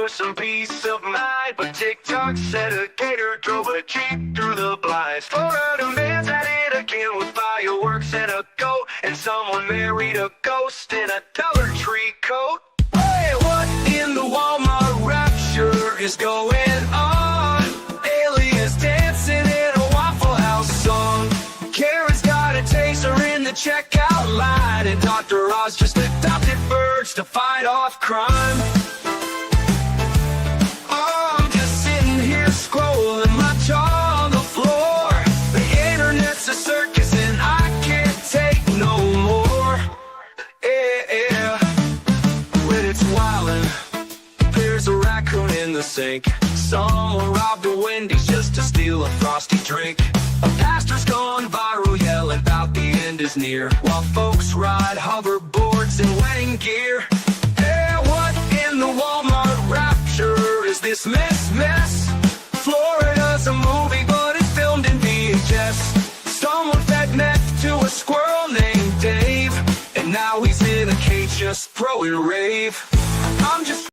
for some peace of mind, but TikTok said a gator drove a Jeep through the blinds. Florida man's at it again with fireworks and a goat, and someone married a ghost in a Dollar Tree coat. Hey, what in the Walmart rapture is going on? Aliens dancing in a Waffle House song. Karen's got a taser in the checkout line, and Dr. Oz just adopted birds to fight off crime. Oh, I'm just sitting here scrolling my jaw on the floor. The internet's a circus and I can't take no more. Yeah, when it's wildin', there's a raccoon in the sink. Someone robbed a Wendy's just to steal a frosty drink. A pastor's gone viral yelling about the end is near, while folks ride hoverboards in wedding gear. Hey, what in the Walmart rapture is this mess? Florida's a movie, but it's filmed in VHS. Someone fed meth to a squirrel named Dave, and now he's in a cage just throwing rave. I'm just...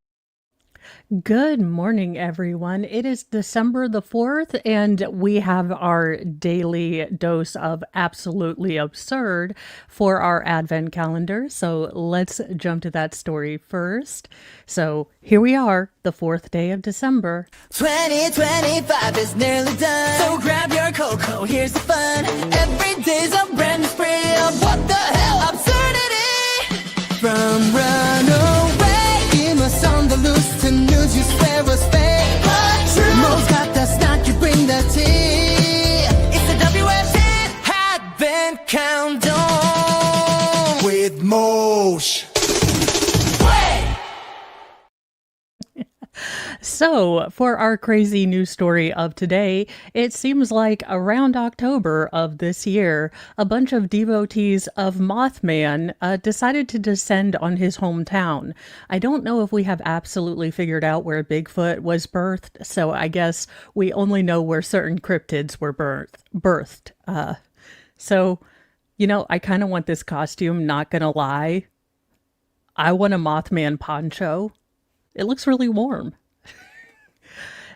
Good morning, everyone. It is December the 4th, and we have our daily dose of absolutely absurd for our advent calendar. So let's jump to that story first. So here we are, the 4th day of December. 2025 is nearly done, so grab your cocoa, here's the fun. Every day's a brand new spray of what the hell absurdity. From Runaway, Famous on the loose to news you swear was fake, but true. Mo's got the snark, you bring the tea. It's the WFT Advent Countdown with Mosh. So, for our crazy news story of today, it seems like around October of this year, a bunch of devotees of Mothman decided to descend on his hometown. I don't know if we have absolutely figured out where Bigfoot was birthed, so I guess we only know where certain cryptids were birthed. So, you know, I kind of want this costume, not gonna lie. I want a Mothman poncho. It looks really warm.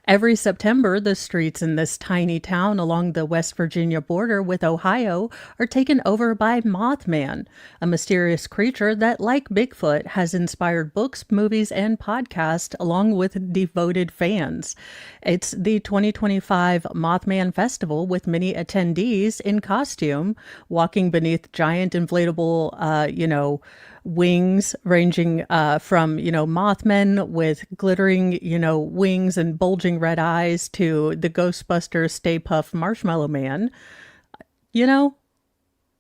Every September, the streets in this tiny town along the West Virginia border with Ohio are taken over by Mothman, a mysterious creature that, like Bigfoot, has inspired books, movies, and podcasts along with devoted fans. It's the 2025 Mothman Festival with many attendees in costume, walking beneath giant inflatable, wings ranging from, Mothmen with glittering, wings and bulging red eyes to the Ghostbusters Stay Puft Marshmallow Man.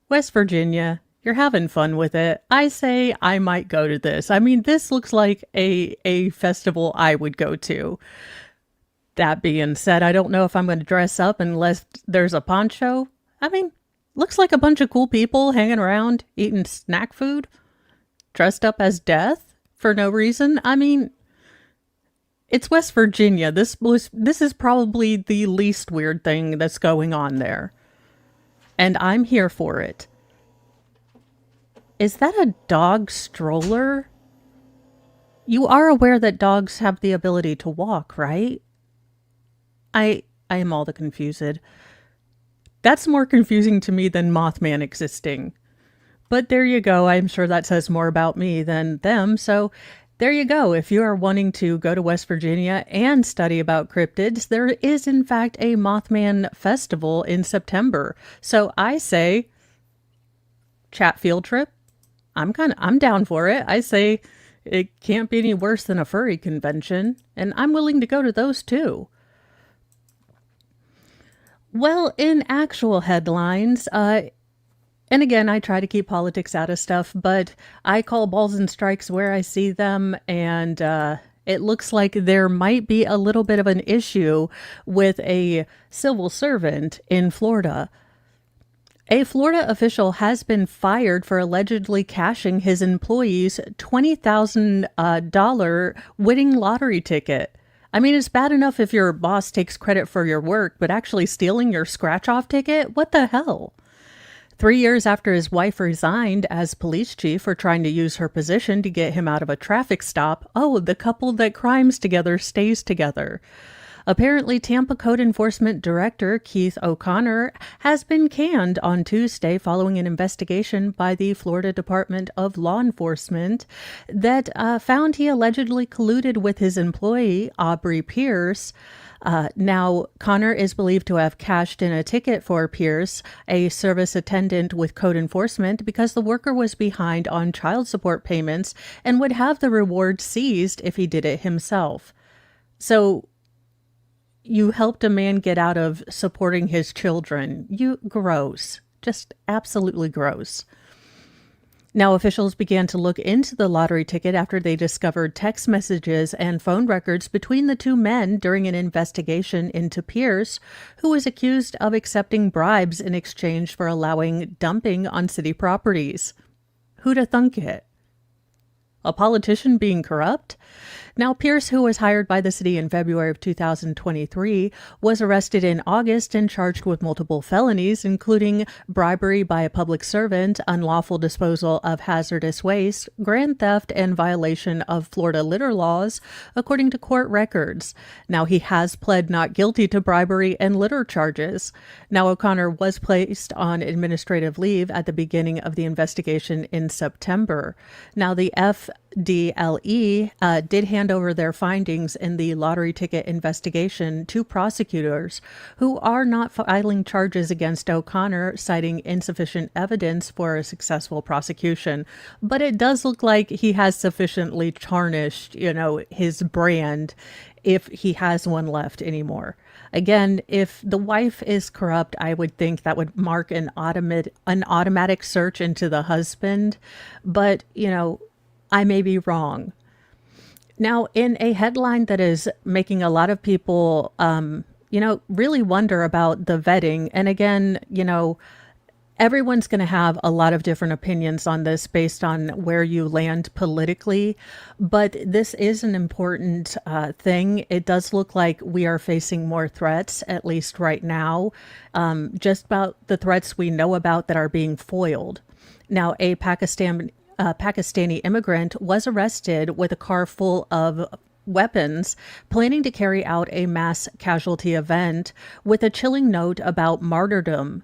West Virginia, you're having fun with it. I say I might go to this. I mean, this looks like a festival I would go to. That being said, I don't know if I'm going to dress up unless there's a poncho. I mean, looks like a bunch of cool people hanging around eating snack food. Dressed up as death for no reason. I mean, it's West Virginia. This is probably the least weird thing that's going on there. And I'm here for it. Is that a dog stroller? You are aware that dogs have the ability to walk, right? I am all the confused. That's more confusing to me than Mothman existing. But there you go. I'm sure that says more about me than them. So there you go. If you are wanting to go to West Virginia and study about cryptids, there is in fact a Mothman festival in September. So I say, chat field trip. I'm down for it. I say it can't be any worse than a furry convention, and I'm willing to go to those too. Well, in actual headlines, and again, I try to keep politics out of stuff, but I call balls and strikes where I see them, and it looks like there might be a little bit of an issue with a civil servant in Florida. A Florida official has been fired for allegedly cashing his employee's $20,000 winning lottery ticket. I mean, it's bad enough if your boss takes credit for your work, but actually stealing your scratch-off ticket? What the hell? 3 years after his wife resigned as police chief for trying to use her position to get him out of a traffic stop, the couple that crimes together stays together. Apparently, Tampa Code Enforcement Director Keith O'Connor has been canned on Tuesday following an investigation by the Florida Department of Law Enforcement that found he allegedly colluded with his employee, Aubrey Pierce. Now, Connor is believed to have cashed in a ticket for Pierce, a service attendant with code enforcement, because the worker was behind on child support payments and would have the reward seized if he did it himself. So, you helped a man get out of supporting his children. Gross. Just absolutely gross. Now, officials began to look into the lottery ticket after they discovered text messages and phone records between the two men during an investigation into Pierce, who was accused of accepting bribes in exchange for allowing dumping on city properties. Who'da thunk it? A politician being corrupt? Now, Pierce, who was hired by the city in February of 2023, was arrested in August and charged with multiple felonies, including bribery by a public servant, unlawful disposal of hazardous waste, grand theft, and violation of Florida litter laws, according to court records. Now, he has pled not guilty to bribery and litter charges. Now, O'Connor was placed on administrative leave at the beginning of the investigation in September. Now, the FDLE did hand over their findings in the lottery ticket investigation to prosecutors, who are not filing charges against O'Connor, citing insufficient evidence for a successful prosecution. But it does look like he has sufficiently tarnished, his brand, if he has one left anymore. Again, if the wife is corrupt, I would think that would mark an automatic search into the husband. But, I may be wrong. Now, in a headline that is making a lot of people, really wonder about the vetting. And again, everyone's going to have a lot of different opinions on this based on where you land politically. But this is an important thing. It does look like we are facing more threats, at least right now, just about the threats we know about that are being foiled. Now, a Pakistani immigrant was arrested with a car full of weapons, planning to carry out a mass casualty event with a chilling note about martyrdom.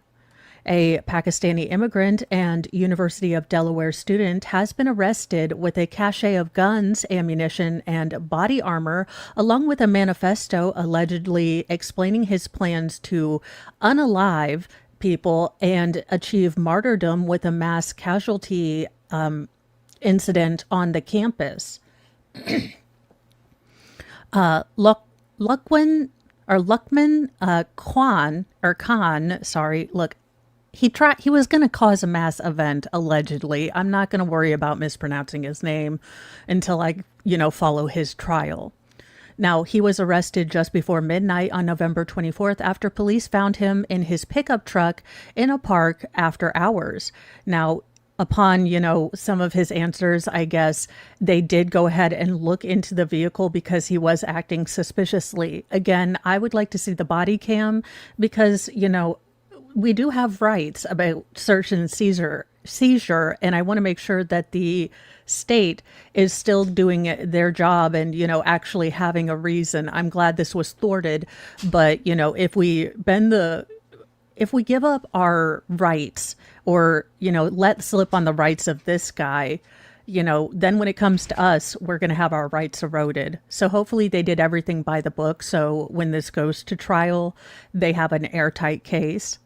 A Pakistani immigrant and University of Delaware student has been arrested with a cache of guns, ammunition, and body armor, along with a manifesto allegedly explaining his plans to unalive people and achieve martyrdom with a mass casualty incident on the campus. Luckman Khan, he was going to cause a mass event, allegedly. I'm not going to worry about mispronouncing his name until I, follow his trial. Now, he was arrested just before midnight on November 24th after police found him in his pickup truck in a park after hours. Now, upon, some of his answers, I guess they did go ahead and look into the vehicle because he was acting suspiciously. Again, I would like to see the body cam because, we do have rights about search and seizure, and I want to make sure that the state is still doing their job and, actually having a reason. I'm glad this was thwarted, but, if we give up our rights or, let slip on the rights of this guy, then when it comes to us, we're going to have our rights eroded. So hopefully they did everything by the book. So when this goes to trial, they have an airtight case.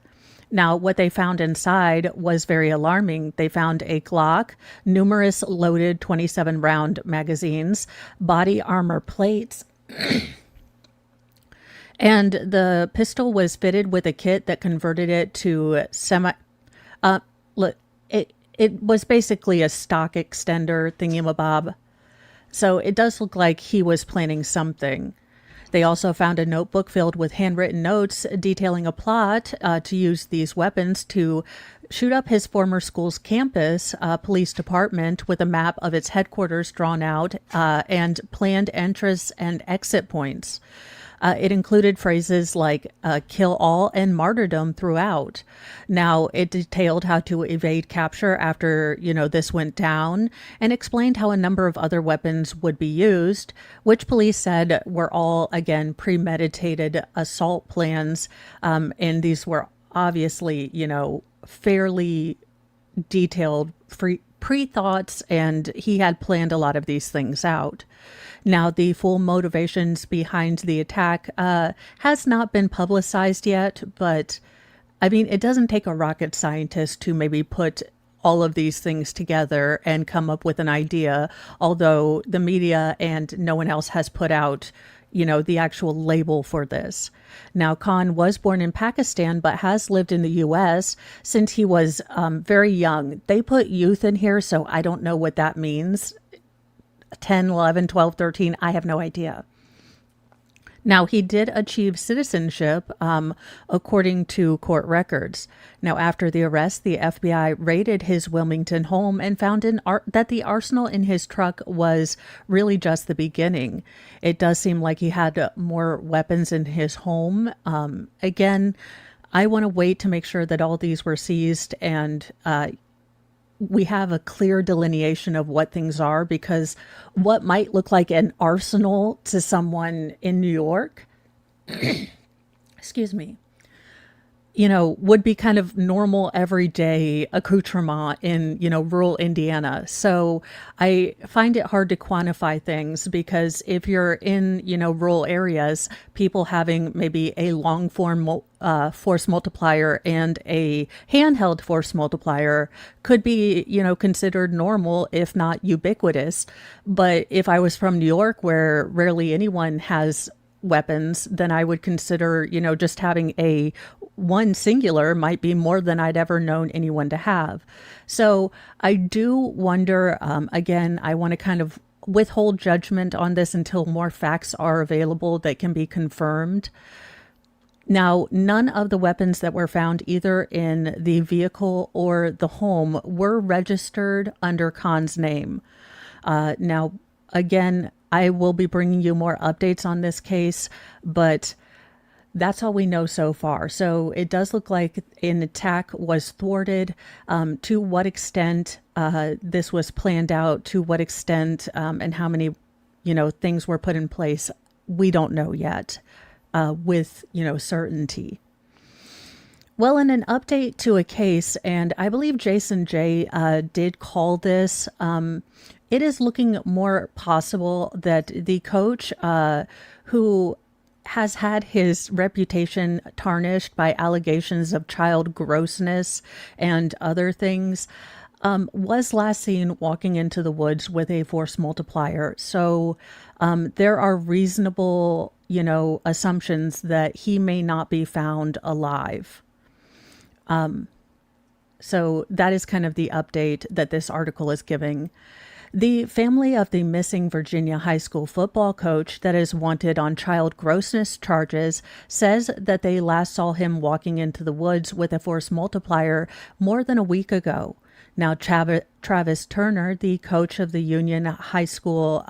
Now, what they found inside was very alarming. They found a Glock, numerous loaded 27-round magazines, body armor plates, and the pistol was fitted with a kit that converted it to it was basically a stock extender thingamabob. So it does look like he was planning something. They also found a notebook filled with handwritten notes detailing a plot to use these weapons to shoot up his former school's campus police department with a map of its headquarters drawn out and planned entrance and exit points. It included phrases like kill all and martyrdom throughout. Now, it detailed how to evade capture after, this went down, and explained how a number of other weapons would be used, which police said were all, again, premeditated assault plans. And these were obviously, fairly detailed pre-thoughts, and he had planned a lot of these things out. Now, the full motivations behind the attack has not been publicized yet, but I mean, it doesn't take a rocket scientist to maybe put all of these things together and come up with an idea, although the media and no one else has put out, the actual label for this. Now, Khan was born in Pakistan, but has lived in the U.S. since he was very young. They put youth in here, so I don't know what that means. 10, 11, 12, 13, I have no idea. Now, he did achieve citizenship, according to court records. Now, after the arrest, the FBI raided his Wilmington home and found that the arsenal in his truck was really just the beginning. It does seem like he had more weapons in his home. Again, I want to wait to make sure that all these were seized and we have a clear delineation of what things are, because what might look like an arsenal to someone in New York, excuse me, would be kind of normal everyday accoutrement in, rural Indiana. So I find it hard to quantify things, because if you're in, rural areas, people having maybe a long form force multiplier and a handheld force multiplier could be, considered normal, if not ubiquitous. But if I was from New York, where rarely anyone has weapons, then I would consider, just having a one singular might be more than I'd ever known anyone to have. So I do wonder, again, I want to kind of withhold judgment on this until more facts are available that can be confirmed. Now, none of the weapons that were found either in the vehicle or the home were registered under Khan's name. Now, again, I will be bringing you more updates on this case, but that's all we know so far. So it does look like an attack was thwarted. To what extent this was planned out, to what extent and how many, things were put in place, we don't know yet with, certainty. Well, in an update to a case, and I believe Jason J. did call this, it is looking more possible that the coach who has had his reputation tarnished by allegations of child grossness and other things, was last seen walking into the woods with a force multiplier. So there are reasonable, assumptions that he may not be found alive. So that is kind of the update that this article is giving. The family of the missing Virginia high school football coach that is wanted on child grossness charges says that they last saw him walking into the woods with a force multiplier more than a week ago. Now, Travis Turner, the coach of the Union High School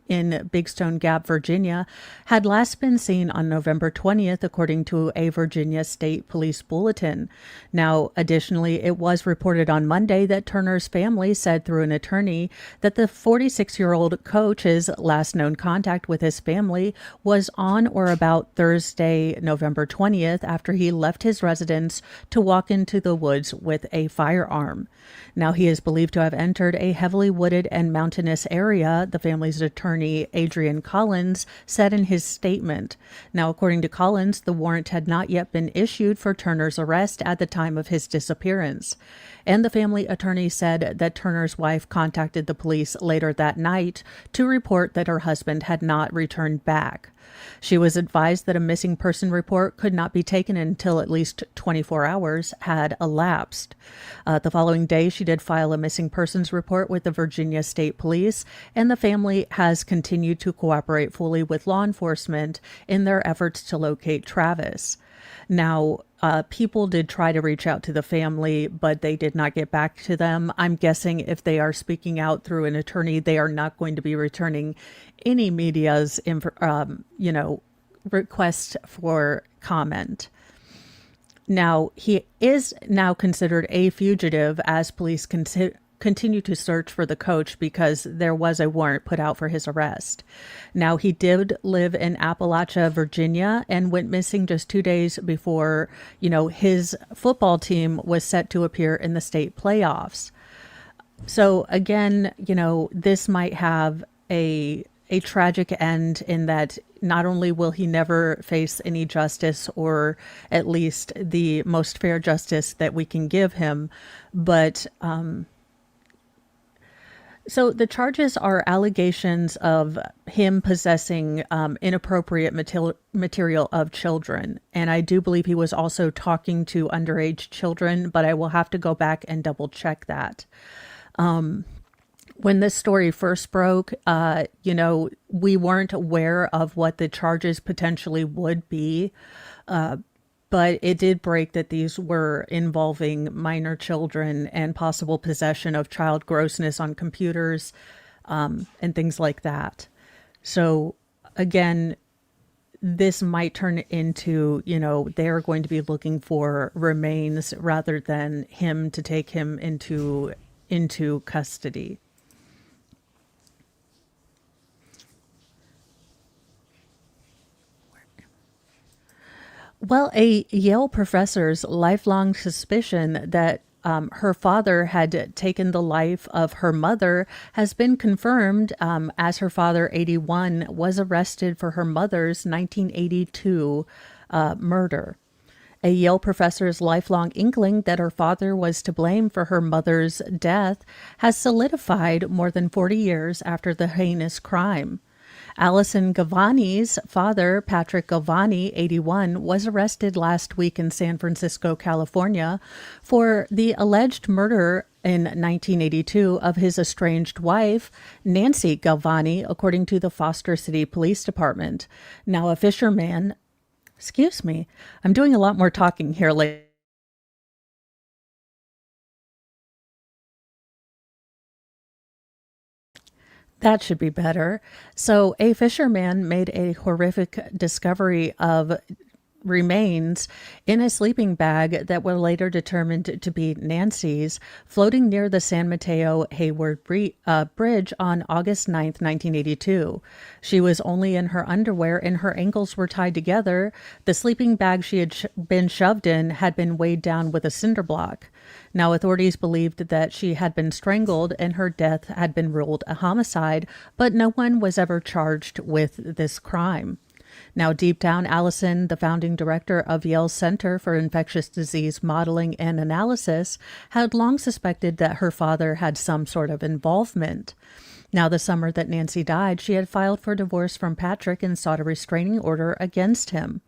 in Big Stone Gap, Virginia, had last been seen on November 20th, according to a Virginia State Police bulletin. Now, additionally, it was reported on Monday that Turner's family said through an attorney that the 46-year-old coach's last known contact with his family was on or about Thursday, November 20th, after he left his residence to walk into the woods with a firearm. Now, he is believed to have entered a heavily wooded and mountainous area, the family's attorney, Adrian Collins, said in his statement. Now, according to Collins, the warrant had not yet been issued for Turner's arrest at the time of his disappearance. And the family attorney said that Turner's wife contacted the police later that night to report that her husband had not returned back. She was advised that a missing person report could not be taken until at least 24 hours had elapsed. The following day, she did file a missing persons report with the Virginia State Police, and the family has continued to cooperate fully with law enforcement in their efforts to locate Travis. Now, people did try to reach out to the family, but they did not get back to them. I'm guessing if they are speaking out through an attorney, they are not going to be returning any media's, request for comment. Now, he is now considered a fugitive as police continue to search for the coach because there was a warrant put out for his arrest. Now, he did live in Appalachia, Virginia, and went missing just 2 days before, his football team was set to appear in the state playoffs. So again, this might have a tragic end in that not only will he never face any justice, or at least the most fair justice that we can give him, but so the charges are allegations of him possessing inappropriate material of children. And I do believe he was also talking to underage children, but I will have to go back and double check that. When this story first broke, we weren't aware of what the charges potentially would be. But it did break that these were involving minor children and possible possession of child grossness on computers, and things like that. So again, this might turn into, they're going to be looking for remains rather than him to take him into custody. Well, a Yale professor's lifelong suspicion that her father had taken the life of her mother has been confirmed, as her father, 81, was arrested for her mother's 1982 murder. A Yale professor's lifelong inkling that her father was to blame for her mother's death has solidified more than 40 years after the heinous crime. Allison Galvani's father, Patrick Galvani, 81, was arrested last week in San Francisco, California, for the alleged murder in 1982 of his estranged wife, Nancy Galvani, according to the Foster City Police Department. Now, a fisherman, excuse me, I'm doing a lot more talking here lately. That should be better. So a fisherman made a horrific discovery of remains in a sleeping bag that were later determined to be Nancy's, floating near the San Mateo Hayward Bridge on August 9th, 1982. She was only in her underwear and her ankles were tied together. The sleeping bag she had been shoved in had been weighed down with a cinder block. Now, authorities believed that she had been strangled and her death had been ruled a homicide, but no one was ever charged with this crime. Now, deep down, Allison, the founding director of Yale's Center for Infectious Disease Modeling and Analysis, had long suspected that her father had some sort of involvement. Now, the summer that Nancy died, she had filed for divorce from Patrick and sought a restraining order against him.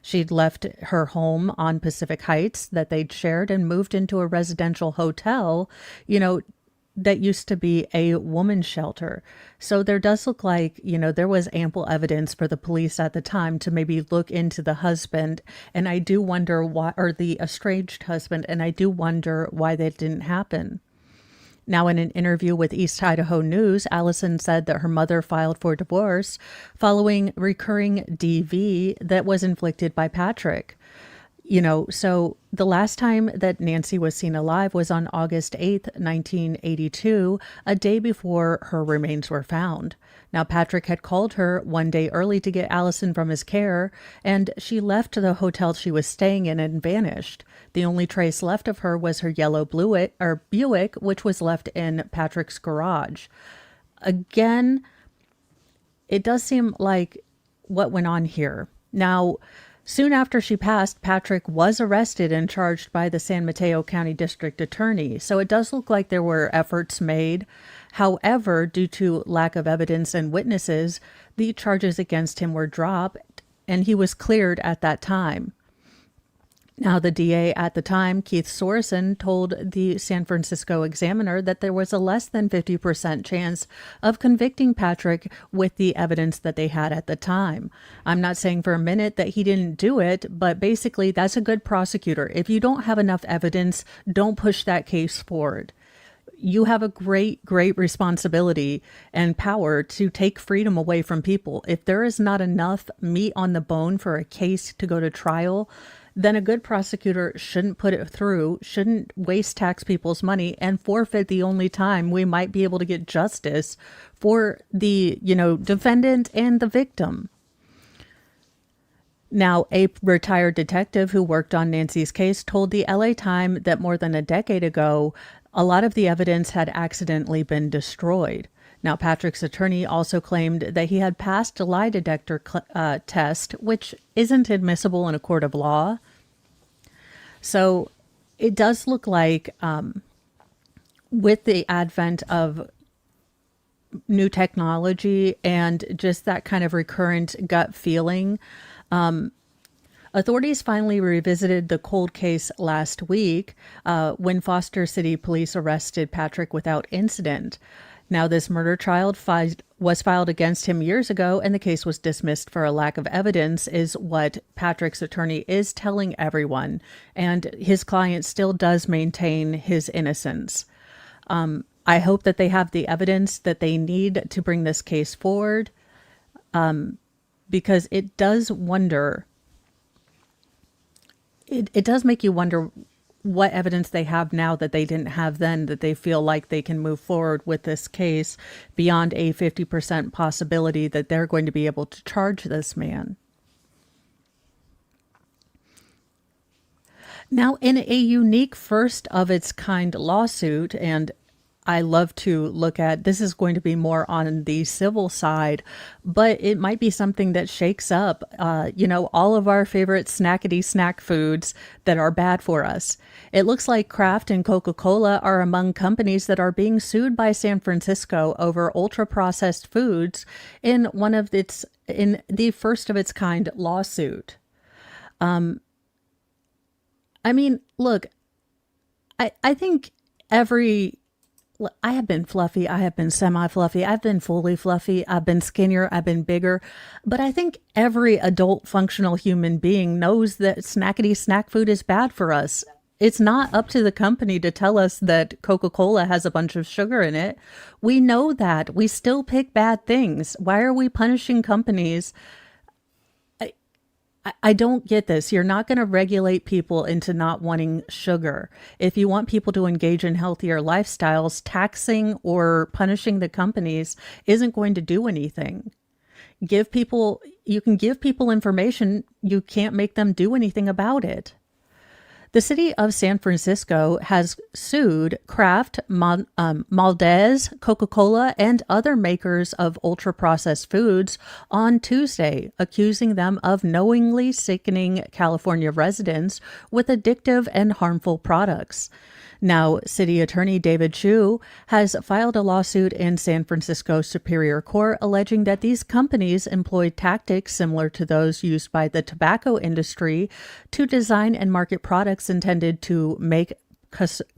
She'd left her home on Pacific Heights that they'd shared and moved into a residential hotel, that used to be a woman's shelter. So there does look like, there was ample evidence for the police at the time to maybe look into the husband. And I do wonder why, or the estranged husband, and I do wonder why that didn't happen. Now, in an interview with East Idaho News, Allison said that her mother filed for divorce following recurring DV that was inflicted by Patrick. So the last time that Nancy was seen alive was on August 8th, 1982, a day before her remains were found. Now, Patrick had called her one day early to get Allison from his care, and she left the hotel she was staying in and vanished. The only trace left of her was her yellow Buick, which was left in Patrick's garage. Again, it does seem like what went on here. Now, soon after she passed, Patrick was arrested and charged by the San Mateo County District Attorney. So it does look like there were efforts made. However, due to lack of evidence and witnesses, the charges against him were dropped and he was cleared at that time. Now, the DA at the time, Keith Sorensen, told the San Francisco Examiner that there was a less than 50% chance of convicting Patrick with the evidence that they had at the time. I'm not saying for a minute that he didn't do it, but basically that's a good prosecutor. If you don't have enough evidence, don't push that case forward. you have a great, great responsibility and power to take freedom away from people. If there is not enough meat on the bone for a case to go to trial, then a good prosecutor shouldn't put it through, shouldn't waste tax people's money and forfeit the only time we might be able to get justice for the, defendant and the victim. Now, a retired detective who worked on Nancy's case told the LA Times that more than a decade ago, a lot of the evidence had accidentally been destroyed. Now, Patrick's attorney also claimed that he had passed a lie detector test, which isn't admissible in a court of law. So it does look like with the advent of new technology and just that kind of recurrent gut feeling, authorities finally revisited the cold case last week when Foster City Police arrested Patrick without incident. Now, this murder trial was filed against him years ago, and the case was dismissed for a lack of evidence, is what Patrick's attorney is telling everyone. And his client still does maintain his innocence. I hope that they have the evidence that they need to bring this case forward, because it does wonder. It does make you wonder what evidence they have now that they didn't have then, that they feel like they can move forward with this case beyond a 50% possibility that they're going to be able to charge this man. Now, in a unique first of its kind lawsuit, and I love to look at, this is going to be more on the civil side, but it might be something that shakes up, all of our favorite snackety snack foods that are bad for us. It looks like Kraft and Coca-Cola are among companies that are being sued by San Francisco over ultra-processed foods in the first of its kind lawsuit. Look, I think I have been fluffy, I have been semi-fluffy, I've been fully fluffy, I've been skinnier, I've been bigger. But I think every adult functional human being knows that snackety snack food is bad for us. It's not up to the company to tell us that Coca-Cola has a bunch of sugar in it. We know that. We still pick bad things. Why are we punishing companies? I don't get this. You're not going to regulate people into not wanting sugar. If you want people to engage in healthier lifestyles, taxing or punishing the companies isn't going to do anything. You can give people information. You can't make them do anything about it. The city of San Francisco has sued Kraft, Maldes, Coca-Cola, and other makers of ultra-processed foods on Tuesday, accusing them of knowingly sickening California residents with addictive and harmful products. Now, City Attorney David Chu has filed a lawsuit in San Francisco Superior Court alleging that these companies employed tactics similar to those used by the tobacco industry to design and market products intended to make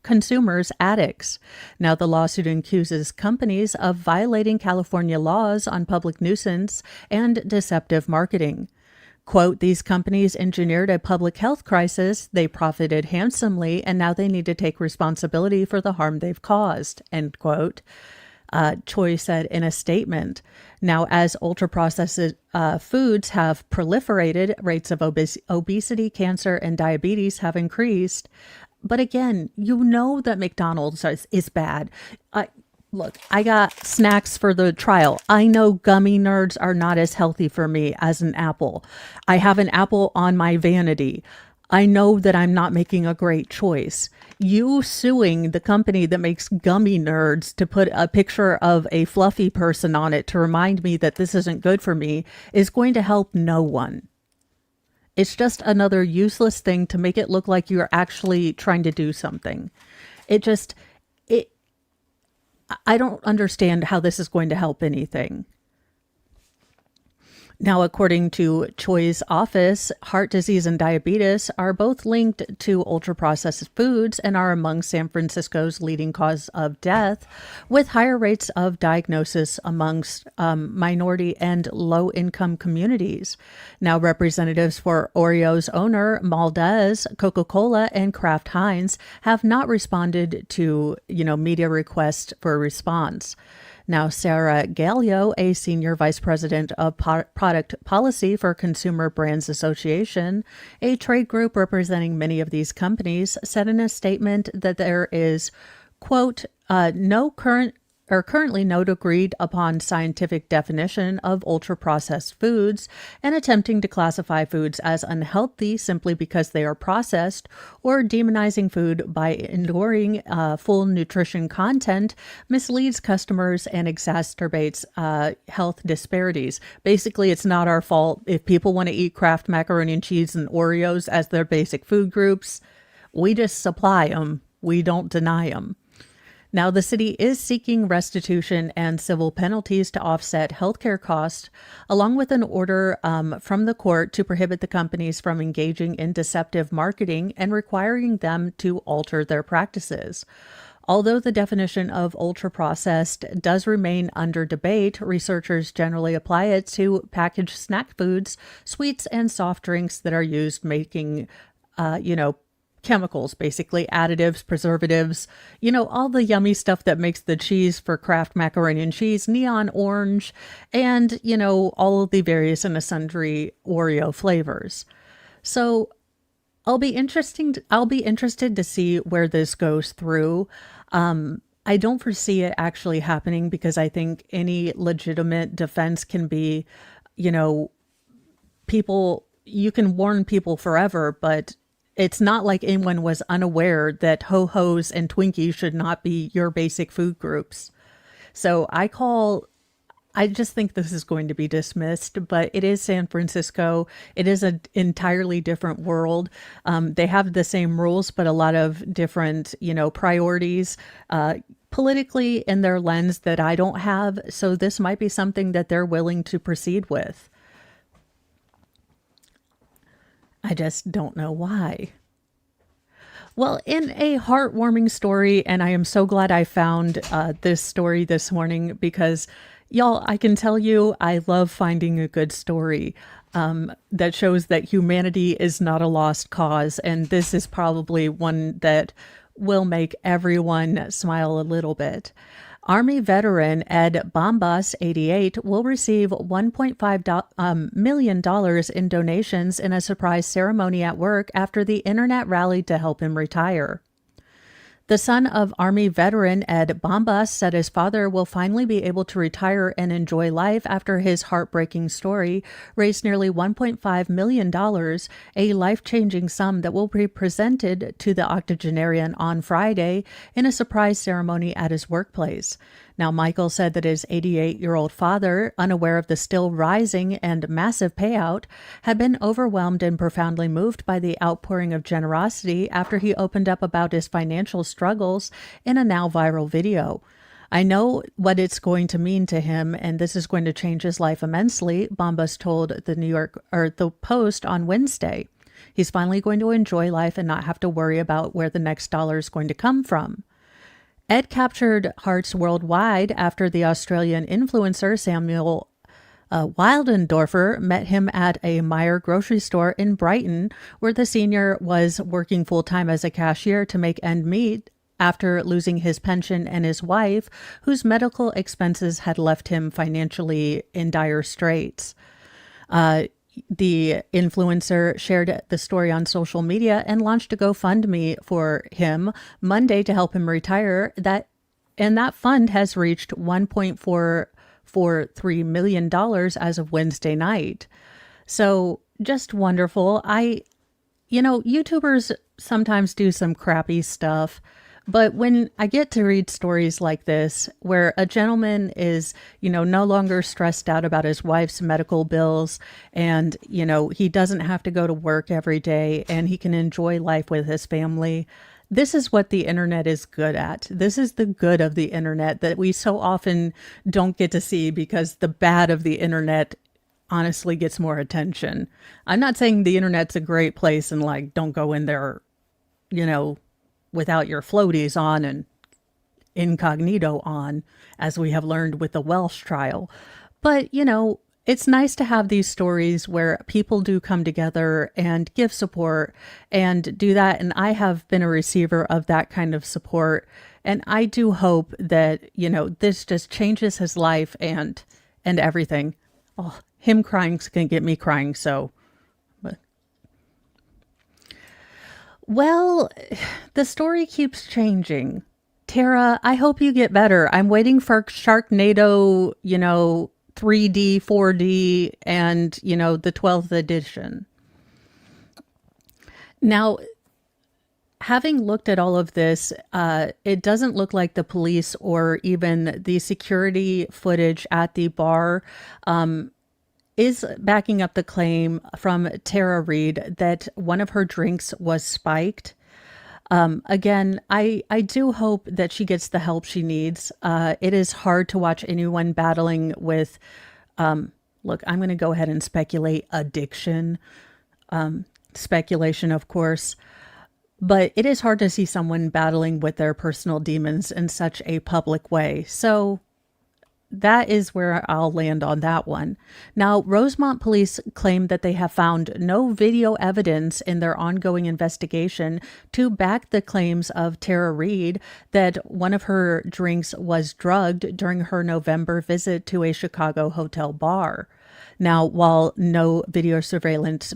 consumers addicts. Now, the lawsuit accuses companies of violating California laws on public nuisance and deceptive marketing. Quote, these companies engineered a public health crisis, they profited handsomely, and now they need to take responsibility for the harm they've caused, end quote. Choi said in a statement. Now, as ultra-processed foods have proliferated, rates of obesity, cancer, and diabetes have increased. But again, you know that McDonald's is bad. Look, I got snacks for the trial. I know gummy nerds are not as healthy for me as an apple. I have an apple on my vanity. I know that I'm not making a great choice. You suing the company that makes gummy nerds to put a picture of a fluffy person on it to remind me that this isn't good for me is going to help no one. It's just another useless thing to make it look like you're actually trying to do something. I don't understand how this is going to help anything. Now, according to Choi's office, heart disease and diabetes are both linked to ultra-processed foods and are among San Francisco's leading cause of death, with higher rates of diagnosis amongst minority and low-income communities. Now, representatives for Oreo's owner, Maldez, Coca-Cola, and Kraft Heinz have not responded to, media requests for a response. Now, Sarah Gallio, a senior vice president of product policy for Consumer Brands Association, a trade group representing many of these companies, said in a statement that there is, quote, currently no agreed upon scientific definition of ultra-processed foods, and attempting to classify foods as unhealthy simply because they are processed, or demonizing food by ignoring full nutrition content misleads customers and exacerbates health disparities. Basically, it's not our fault if people want to eat Kraft macaroni and cheese and Oreos as their basic food groups. We just supply them. We don't deny them. Now, the city is seeking restitution and civil penalties to offset healthcare costs, along with an order from the court to prohibit the companies from engaging in deceptive marketing and requiring them to alter their practices. Although the definition of ultra-processed does remain under debate, researchers generally apply it to packaged snack foods, sweets, and soft drinks that are used making, chemicals, basically additives, preservatives, all the yummy stuff that makes the cheese for Kraft macaroni and cheese neon orange, and, all of the various and sundry Oreo flavors. So I'll be interested to see where this goes through. I don't foresee it actually happening because I think any legitimate defense can be, you can warn people forever, but it's not like anyone was unaware that Ho-Hos and Twinkies should not be your basic food groups. So I just think this is going to be dismissed, but it is San Francisco. It is an entirely different world. They have the same rules, but a lot of different, priorities politically in their lens that I don't have. So this might be something that they're willing to proceed with. I just don't know why. Well, in a heartwarming story, and I am so glad I found this story this morning because, y'all, I can tell you I love finding a good story that shows that humanity is not a lost cause. And this is probably one that will make everyone smile a little bit. Army veteran Ed Bombas, 88, will receive $1.5 million in donations in a surprise ceremony at work after the internet rallied to help him retire. The son of Army veteran Ed Bombas said his father will finally be able to retire and enjoy life after his heartbreaking story raised nearly $1.5 million, a life-changing sum that will be presented to the octogenarian on Friday in a surprise ceremony at his workplace. Now, Michael said that his 88-year-old father, unaware of the still rising and massive payout, had been overwhelmed and profoundly moved by the outpouring of generosity after he opened up about his financial struggles in a now viral video. I know what it's going to mean to him, and this is going to change his life immensely, Bombas told the Post on Wednesday. He's finally going to enjoy life and not have to worry about where the next dollar is going to come from. Ed captured hearts worldwide after the Australian influencer Samuel Wildendorfer met him at a Meijer grocery store in Brighton, where the senior was working full-time as a cashier to make ends meet after losing his pension and his wife, whose medical expenses had left him financially in dire straits. The influencer shared the story on social media and launched a GoFundMe for him Monday to help him retire. That fund has reached $1.443 million as of Wednesday night. So just wonderful. YouTubers sometimes do some crappy stuff. But when I get to read stories like this, where a gentleman is, no longer stressed out about his wife's medical bills and, he doesn't have to go to work every day and he can enjoy life with his family. This is what the internet is good at. This is the good of the internet that we so often don't get to see because the bad of the internet honestly gets more attention. I'm not saying the internet's a great place and like don't go in there, you know, without your floaties on and incognito on, as we have learned with the Welsh trial. But, you know, it's nice to have these stories where people do come together and give support and do that. And I have been a receiver of that kind of support. And I do hope that, you know, this just changes his life and everything. Oh, him crying's gonna get me crying. So, but well, the story keeps changing. Tara, I hope you get better. I'm waiting for Sharknado, you know, 3D, 4D, and, you know, the 12th edition. Now, having looked at all of this, it doesn't look like the police or even the security footage at the bar is backing up the claim from Tara Reid that one of her drinks was spiked. Again, I do hope that she gets the help she needs. It is hard to watch anyone battling with, look, I'm going to go ahead and speculate addiction, speculation, of course, but it is hard to see someone battling with their personal demons in such a public way. So that is where I'll land on that one. Now, Rosemont police claim that they have found no video evidence in their ongoing investigation to back the claims of Tara Reid that one of her drinks was drugged during her November visit to a Chicago hotel bar. Now, while no video surveillance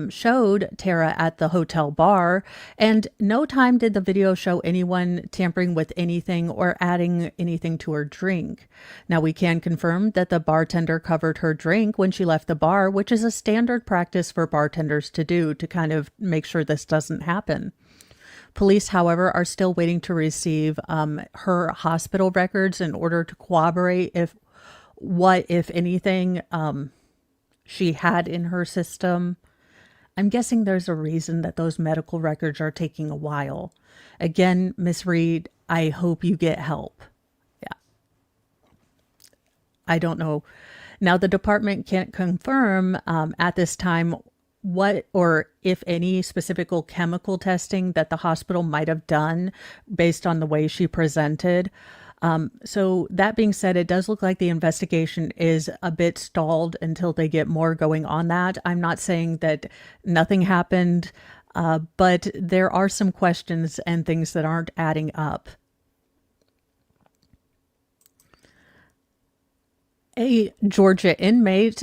showed Tara at the hotel bar, and no time did the video show anyone tampering with anything or adding anything to her drink. Now, we can confirm that the bartender covered her drink when she left the bar, which is a standard practice for bartenders to do to kind of make sure this doesn't happen. Police, however, are still waiting to receive her hospital records in order to corroborate if anything, she had in her system. I'm guessing there's a reason that those medical records are taking a while. Again, Miss Reid, I hope you get help. Yeah. I don't know. Now, the department can't confirm at this time what or if any specific chemical testing that the hospital might have done based on the way she presented. So that being said, it does look like the investigation is a bit stalled until they get more going on that. I'm not saying that nothing happened, but there are some questions and things that aren't adding up. A Georgia inmate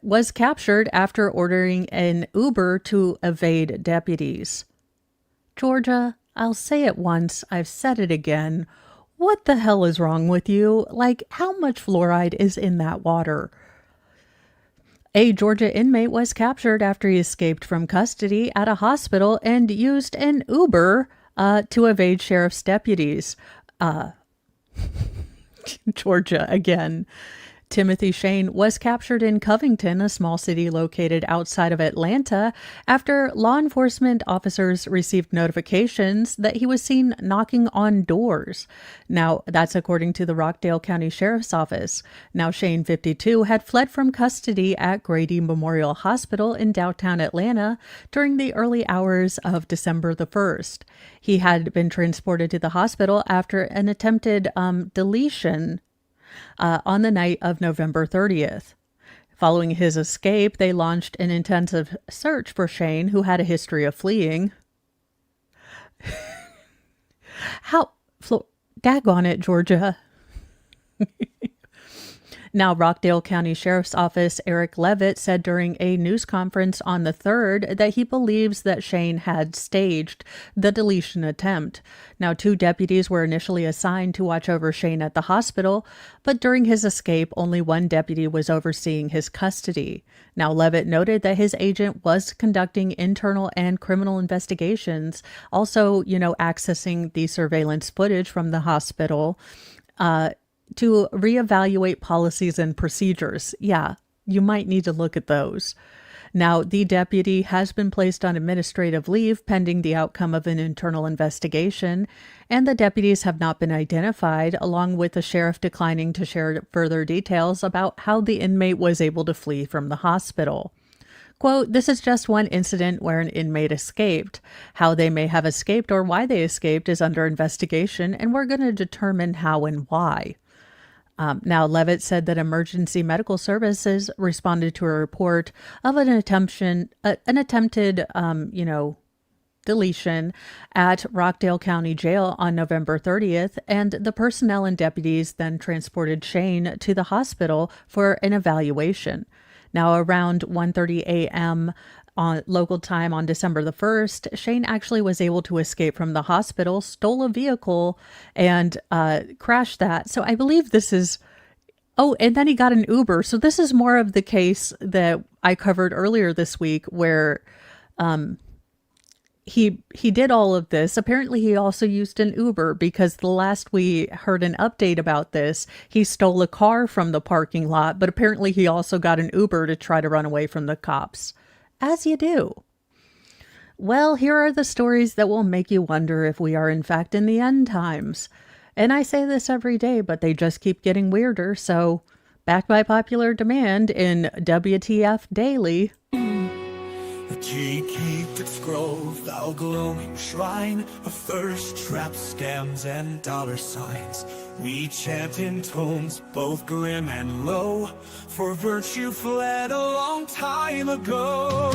was captured after ordering an Uber to evade deputies. Georgia, I'll say it once, I've said it again. What the hell is wrong with you? Like, how much fluoride is in that water? A Georgia inmate was captured after he escaped from custody at a hospital and used an Uber to evade sheriff's deputies. Georgia again. Timothy Shane was captured in Covington, a small city located outside of Atlanta, after law enforcement officers received notifications that he was seen knocking on doors. Now, that's according to the Rockdale County Sheriff's Office. Now, Shane, 52, had fled from custody at Grady Memorial Hospital in downtown Atlanta during the early hours of December the 1st. He had been transported to the hospital after an attempted deletion on the night of November 30th. Following his escape, they launched an intensive search for Shane, who had a history of fleeing. Daggone it, Georgia. Now, Rockdale County Sheriff's Office Eric Levitt said during a news conference on the 3rd that he believes that Shane had staged the deletion attempt. Now, 2 deputies were initially assigned to watch over Shane at the hospital, but during his escape, only 1 deputy was overseeing his custody. Now, Levitt noted that his agent was conducting internal and criminal investigations, also, accessing the surveillance footage from the hospital, to reevaluate policies and procedures. Yeah, you might need to look at those. Now, the deputy has been placed on administrative leave pending the outcome of an internal investigation, and the deputies have not been identified, along with the sheriff declining to share further details about how the inmate was able to flee from the hospital. Quote, "This is just one incident where an inmate escaped. How they may have escaped or why they escaped is under investigation, and we're going to determine how and why." Now, Levitt said that emergency medical services responded to a report of an attempted, deletion at Rockdale County Jail on November 30th, and the personnel and deputies then transported Shane to the hospital for an evaluation. Now, around 1:30 a.m. on local time on December the 1st, Shane actually was able to escape from the hospital, stole a vehicle, and crashed that. So I believe this is... Oh, and then he got an Uber. So this is more of the case that I covered earlier this week where he did all of this. Apparently, he also used an Uber because the last we heard an update about this, he stole a car from the parking lot, but apparently he also got an Uber to try to run away from the cops. As you do. Well, here are the stories that will make you wonder if we are in fact in the end times. And I say this every day, but they just keep getting weirder. So, back by popular demand in WTF Daily. The key keep its grove, thou glowing shrine of thirst traps, scams, and dollar signs. We chant in tones both grim and low, for virtue fled a long time ago.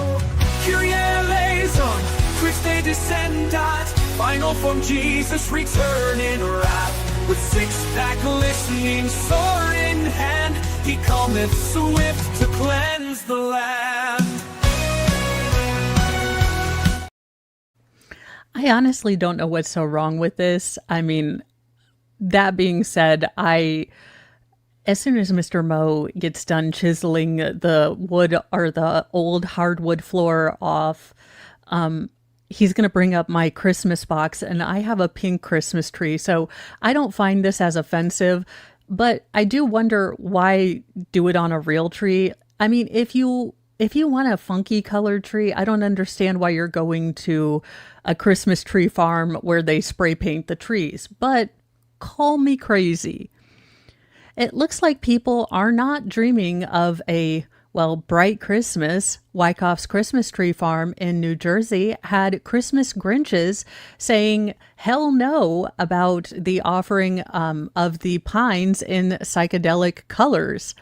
Kyrie eleison, Christe descendat, final form Jesus return in wrath. With six-pack glistening sword in hand, he cometh swift to cleanse the land. I honestly don't know what's so wrong with this. I mean, that being said, as soon as Mr. Moe gets done chiseling the wood or the old hardwood floor off, he's going to bring up my Christmas box, and I have a pink Christmas tree. So I don't find this as offensive, but I do wonder why do it on a real tree. I mean, if you want a funky colored tree, I don't understand why you're going to a Christmas tree farm where they spray paint the trees, but call me crazy. It looks like people are not dreaming of a, bright Christmas. Wyckoff's Christmas tree farm in New Jersey had Christmas Grinches saying hell no about the offering of the pines in psychedelic colors.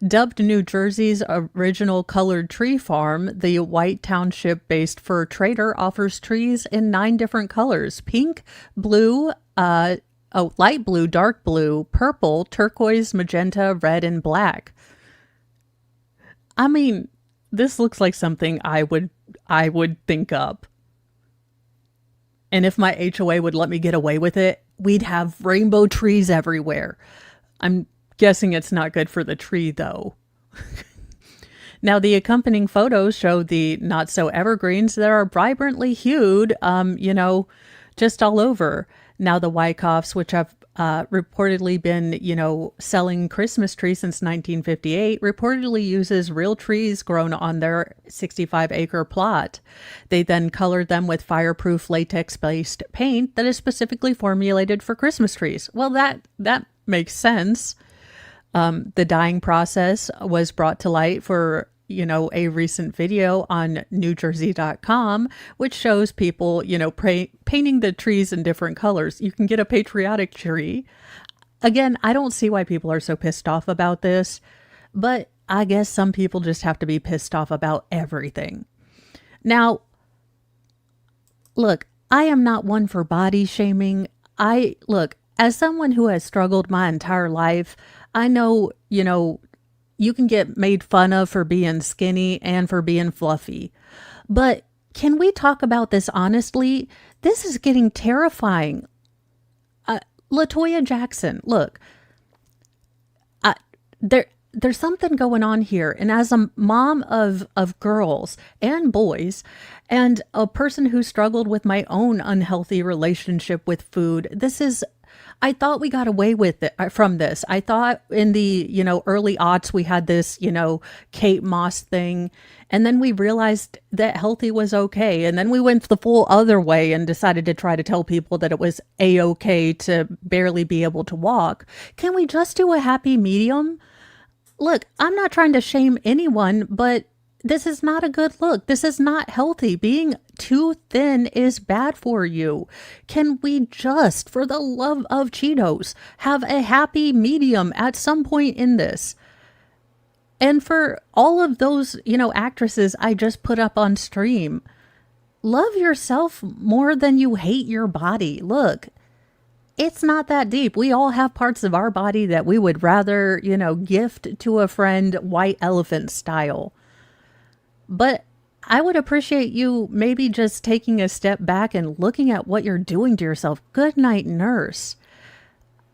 Dubbed New Jersey's original colored tree farm, the White Township-based fur trader offers trees in 9 different colors: pink, blue, light blue, dark blue, purple, turquoise, magenta, red, and black. I mean, this looks like something I would think up. And if my HOA would let me get away with it, we'd have rainbow trees everywhere. I'm guessing it's not good for the tree, though. Now, the accompanying photos show the not-so-evergreens that are vibrantly hued, just all over. Now, the Wyckoffs, which have reportedly been, selling Christmas trees since 1958, reportedly uses real trees grown on their 65-acre plot. They then colored them with fireproof latex-based paint that is specifically formulated for Christmas trees. Well, that makes sense. The dyeing process was brought to light for a recent video on NewJersey.com, which shows people, painting the trees in different colors. You can get a patriotic tree. Again, I don't see why people are so pissed off about this, but I guess some people just have to be pissed off about everything. Now, look, I am not one for body shaming. As someone who has struggled my entire life, I know, you can get made fun of for being skinny and for being fluffy. But can we talk about this honestly? This is getting terrifying. LaToya Jackson, look, there's something going on here. And as a mom of girls and boys, and a person who struggled with my own unhealthy relationship with food, I thought we got away with it from this. I thought in the, early aughts we had this, Kate Moss thing. And then we realized that healthy was okay. And then we went the full other way and decided to try to tell people that it was a-okay to barely be able to walk. Can we just do a happy medium? Look, I'm not trying to shame anyone, but this is not a good look. This is not healthy. Being too thin is bad for you. Can we just, for the love of Cheetos, have a happy medium at some point in this? And for all of those, actresses I just put up on stream, love yourself more than you hate your body. Look, it's not that deep. We all have parts of our body that we would rather, gift to a friend white elephant style. But I would appreciate you maybe just taking a step back and looking at what you're doing to yourself. Good night, nurse.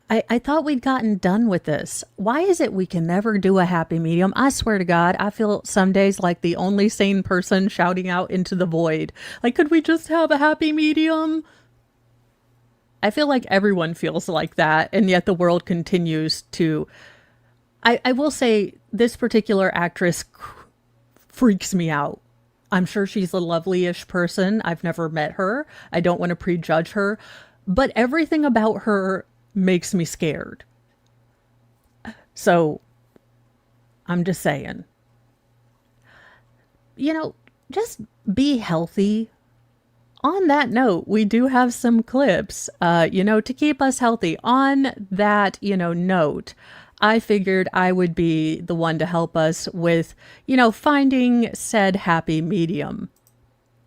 I thought we'd gotten done with this. Why is it we can never do a happy medium? I swear to God, I feel some days like the only sane person shouting out into the void. Like, could we just have a happy medium? I feel like everyone feels like that, and yet the world continues to... I will say this particular actress freaks me out. I'm sure she's a lovely-ish person. I've never met her. I don't want to prejudge her. But everything about her makes me scared. So, I'm just saying. Just be healthy. On that note, we do have some clips, to keep us healthy. On that, note, I figured I would be the one to help us with, finding said happy medium.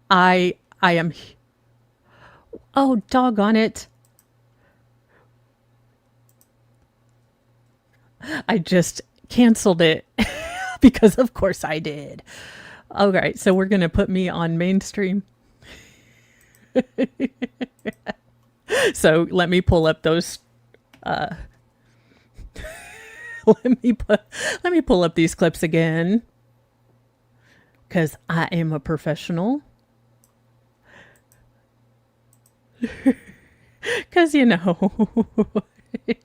I am... Oh, doggone it. I just canceled it because of course I did. Okay, so we're going to put me on mainstream. So let me pull up those let me pull up these clips again, because I am a professional. Because it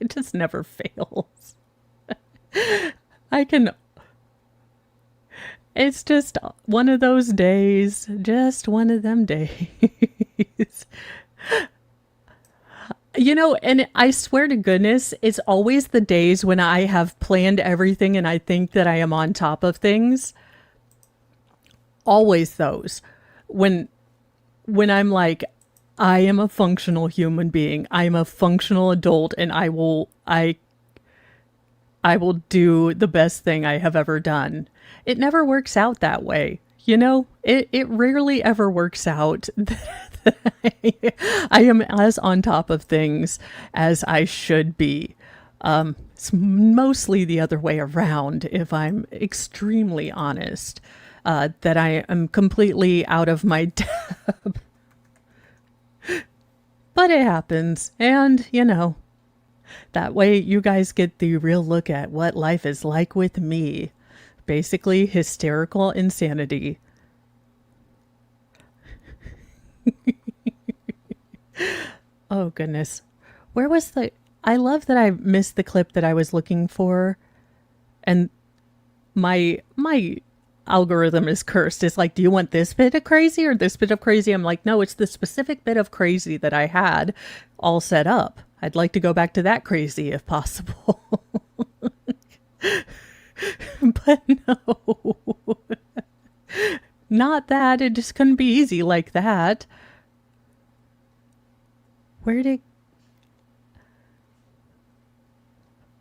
just never fails. It's just one of those days, just one of them days. And I swear to goodness, it's always the days when I have planned everything and I think that I am on top of things. Always those. When I'm like, I am a functional human being. I'm a functional adult, and I will do the best thing I have ever done. It never works out that way. It rarely ever works out that I am as on top of things as I should be. It's mostly the other way around, if I'm extremely honest, that I am completely out of my depth. But it happens, and, that way you guys get the real look at what life is like with me. Basically, hysterical insanity. Oh, goodness. Where was I love that I missed the clip that I was looking for. And my algorithm is cursed. It's like, do you want this bit of crazy or this bit of crazy? I'm like, no, it's the specific bit of crazy that I had all set up. I'd like to go back to that crazy if possible. But no. Not that. It just couldn't be easy like that.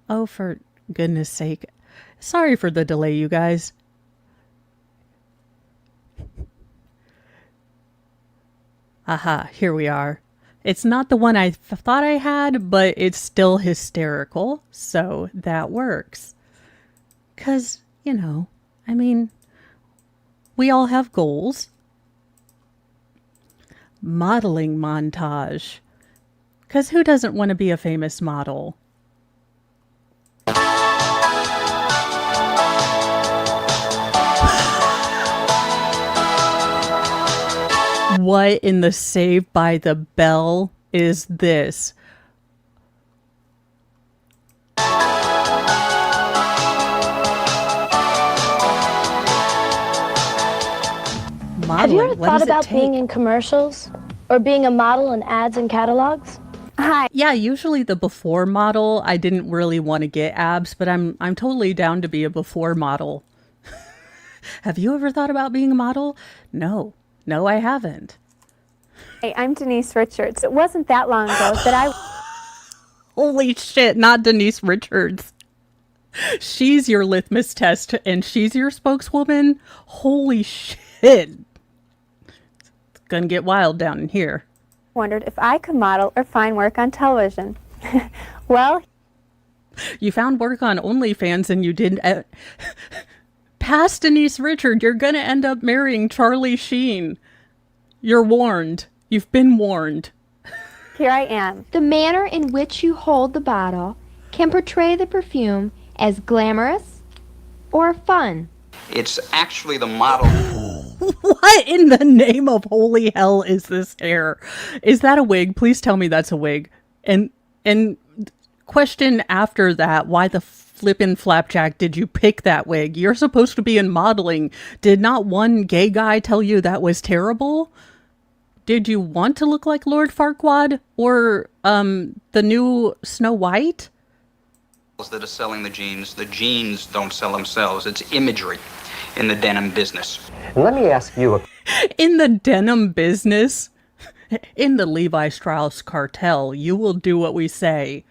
Oh, for goodness sake. Sorry for the delay, you guys. Aha, here we are. It's not the one I thought I had, but it's still hysterical, so that works. 'Cause, we all have goals. Modeling montage. 'Cause who doesn't want to be a famous model? What in the Saved by the Bell is this? Have you ever Modeling, what thought does it about take? being in commercials? Or being a model in ads and catalogs? Hi. Yeah, usually the before model, I didn't really want to get abs, but I'm totally down to be a before model. Have you ever thought about being a model? No. No, I haven't. Hey, I'm Denise Richards. It wasn't that long ago that I Holy shit, not Denise Richards. She's your litmus test and she's your spokeswoman? Holy shit. It's gonna get wild down in here. wondered if I could model or find work on television. Well, You found work on OnlyFans and you didn't... Past Denise Richard, you're gonna end up marrying Charlie Sheen. You're warned. You've been warned. here I am. The manner in which you hold the bottle can portray the perfume as glamorous or fun. It's actually the model. What in the name of holy hell is this hair? Is that a wig? Please tell me that's a wig. And question after that, why the flippin' flapjack did you pick that wig? You're supposed to be in modeling. Did not one gay guy tell you that was terrible? Did you want to look like Lord Farquaad or the new Snow White? That are selling the jeans don't sell themselves. It's imagery in the denim business. And let me ask you a In the denim business, in the Levi Strauss cartel, you will do what we say.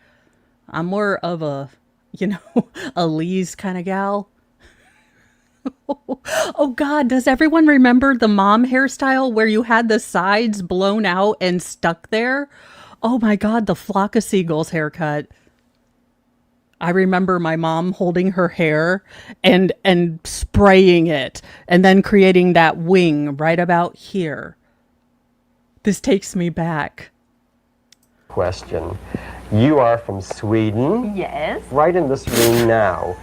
I'm more of a, a Lee's kind of gal. Oh God, does everyone remember the mom hairstyle where you had the sides blown out and stuck there? Oh my God, the flock of seagulls haircut. I remember my mom holding her hair and spraying it and then creating that wing right about here. This takes me back. question. You are from Sweden. Yes. Right in this room now.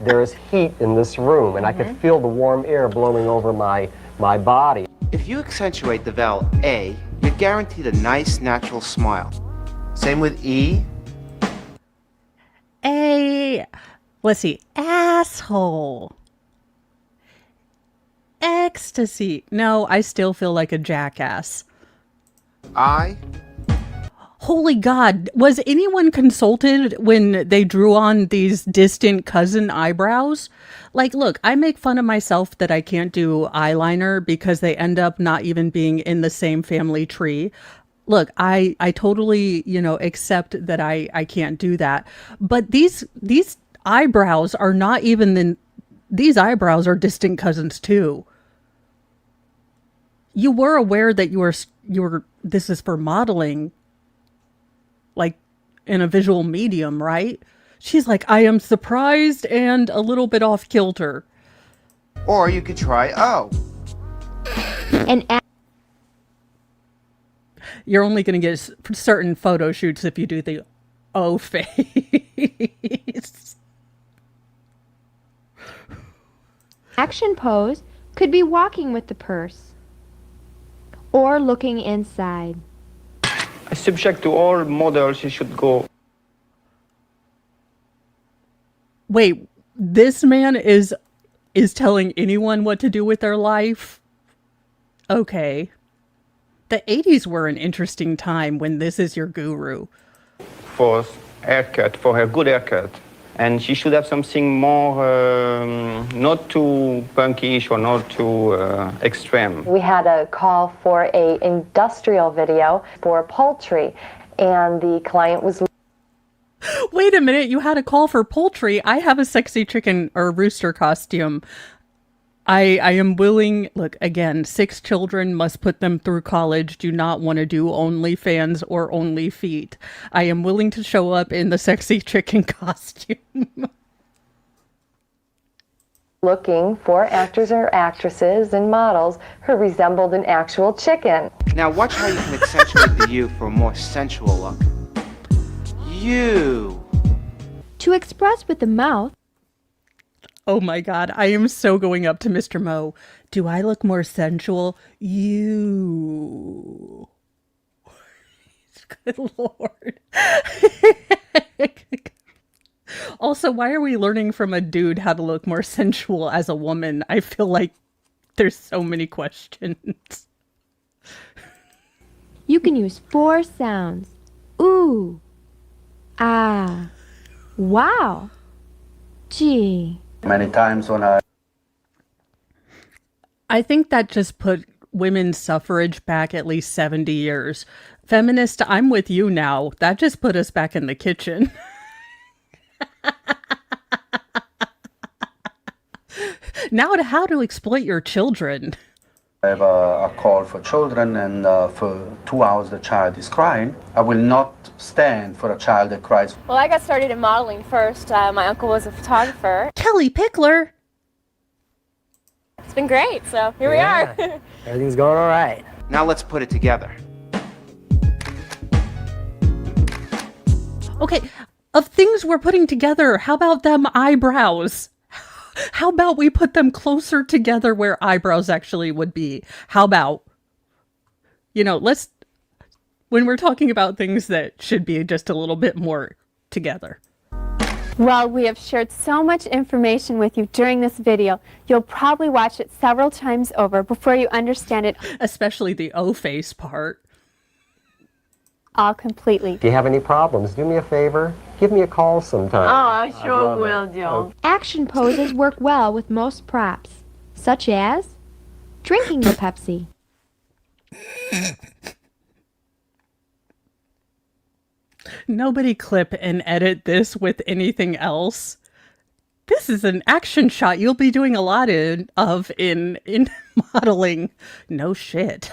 There is heat in this room, and I could feel the warm air blowing over my body. If you accentuate the vowel A, you're guaranteed a nice, natural smile. Same with E. Let's see, asshole. Ecstasy. No, I still feel like a jackass. I. Holy God, was anyone consulted when they drew on these distant cousin eyebrows? Like, look, I make fun of myself that I can't do eyeliner because they end up not even being in the same family tree. Look, I totally, accept that I can't do that. But these eyebrows are not even these eyebrows are distant cousins too. You were aware that you were this is for modeling, like in a visual medium, right? She's like, I am surprised and a little bit off kilter. Or you could try O. You're only going to get certain photo shoots if you do the O face. Action pose could be walking with the purse or looking inside. Subject to all models, you should go. Wait, this man is telling anyone what to do with their life? Okay. The 80s were an interesting time when this is your guru. For haircut, for her good haircut. And she should have something more, not too punkish or not too extreme. We had a call for a industrial video for poultry, and the client was... Wait a minute, you had a call for poultry. I have a sexy chicken or rooster costume. I am willing, look, again, 6 children, must put them through college, do not want to do OnlyFans or Only Feet. I am willing to show up in the sexy chicken costume. looking for actors or actresses and models who resembled an actual chicken. Now watch how you can accentuate the U for a more sensual look. You. To express with the mouth, Oh my God, I am so going up to Mr. Mo. Do I look more sensual? You. Good Lord. Also, why are we learning from a dude how to look more sensual as a woman? I feel like There's so many questions. You can use 4 sounds. Ooh. Ah. Wow. Gee. Many times when I think that just put women's suffrage back at least 70 years. Feminist, I'm with you now. That just put us back in the kitchen. Now to how to exploit your children. I have a call for children and for 2 hours the child is crying, I will not stand for a child that cries. Well, I got started in modeling first. My uncle was a photographer. Kelly Pickler! It's been great, so here we are. Everything's going all right. Now let's put it together. Okay, of things we're putting together, how about them eyebrows? How about we put them closer together where eyebrows actually would be? How about, when we're talking about things that should be just a little bit more together. Well, we have shared so much information with you during this video, you'll probably watch it several times over before you understand it. Especially the O-face part. All completely. If you have any problems, do me a favor, give me a call sometime. Oh, I sure will, Joe. Action poses work well with most props, such as drinking the Pepsi. Nobody clip and edit this with anything else. This is an action shot you'll be doing a lot of in modeling. No shit.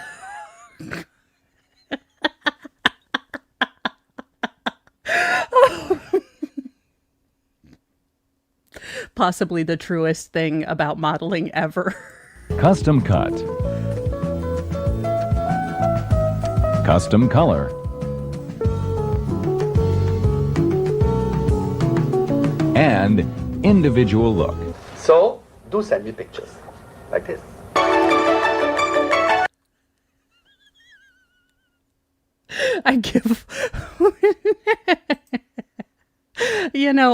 Possibly the truest thing about modeling ever. Custom cut. Custom color. And individual look. So, do send me pictures, like this. I give...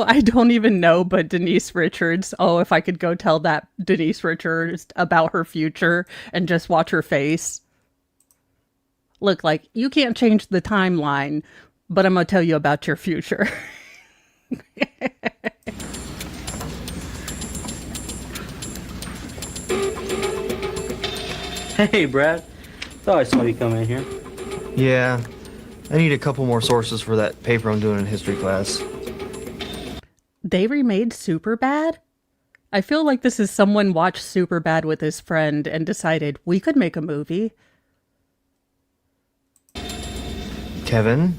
I don't even know, but Denise Richards, if I could go tell that Denise Richards about her future and just watch her face. Look, like, you can't change the timeline, but I'm going to tell you about your future. Hey, Brad. Thought I saw you come in here. Yeah. I need a couple more sources for that paper I'm doing in history class. They remade Superbad? I feel like this is someone watched Superbad with his friend and decided we could make a movie. Kevin?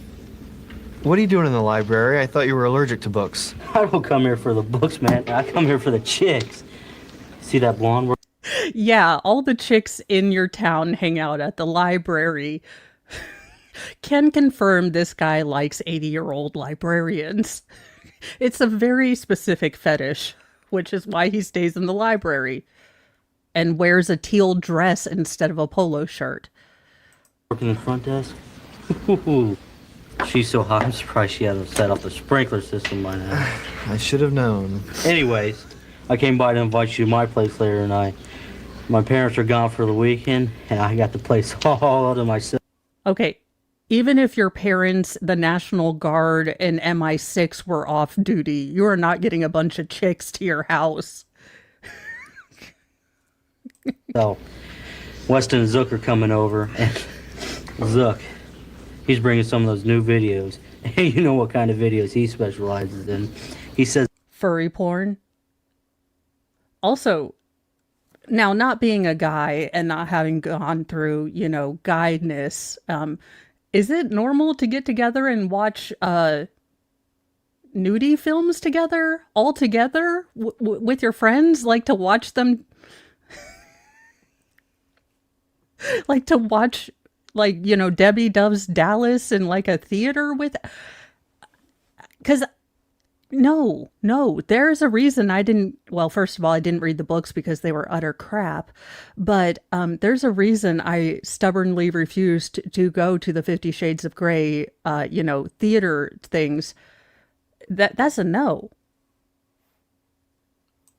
What are you doing in the library? I thought you were allergic to books. I don't come here for the books, man. I come here for the chicks. See that blonde? Yeah, all the chicks in your town hang out at the library. Can confirm this guy likes 80-year-old librarians. It's a very specific fetish, which is why he stays in the library and wears a teal dress instead of a polo shirt. Working the front desk? She's so hot, I'm surprised she hasn't set up the sprinkler system by now. I should have known. Anyways, I came by to invite you to my place later tonight. My parents are gone for the weekend, and I got the place all to myself. Okay, even if your parents, the National Guard, and MI6 were off duty, you are not getting a bunch of chicks to your house. So, Weston and Zook are coming over, and Zook, he's bringing some of those new videos. Hey, you know what kind of videos he specializes in. He says... Furry porn. Also, now not being a guy and not having gone through, guyness, is it normal to get together and watch nudie films together, all together, with your friends? Like to watch them... like to watch, Debbie Doves Dallas in like a theater with... Because... No, there's a reason I didn't, well, first of all, I didn't read the books because they were utter crap, but there's a reason I stubbornly refused to go to the 50 Shades of Grey, theater things. That's a no.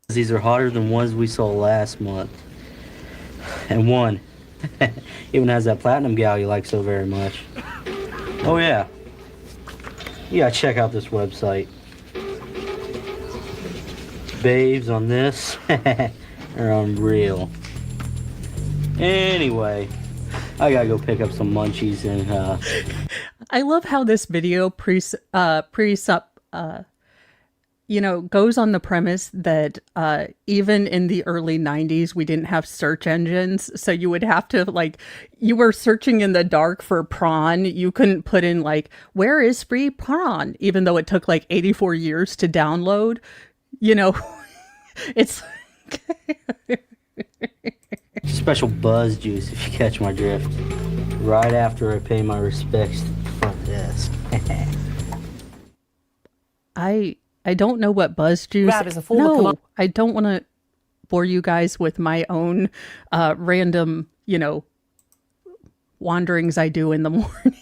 These are hotter than ones we saw last month. And one even has that platinum gal you like so very much. Oh yeah. You gotta check out this website. Babes on this are unreal. Anyway, I gotta go pick up some munchies and I love how this video goes on the premise that even in the early 90s, we didn't have search engines. So you would have to, like, you were searching in the dark for prawn. You couldn't put in, like, where is free prawn? Even though it took like 84 years to download, it's special buzz juice, if you catch my drift. Right after I pay my respects to the front desk. I don't know what buzz juice. No, I don't want to bore you guys with my own random, wanderings I do in the morning.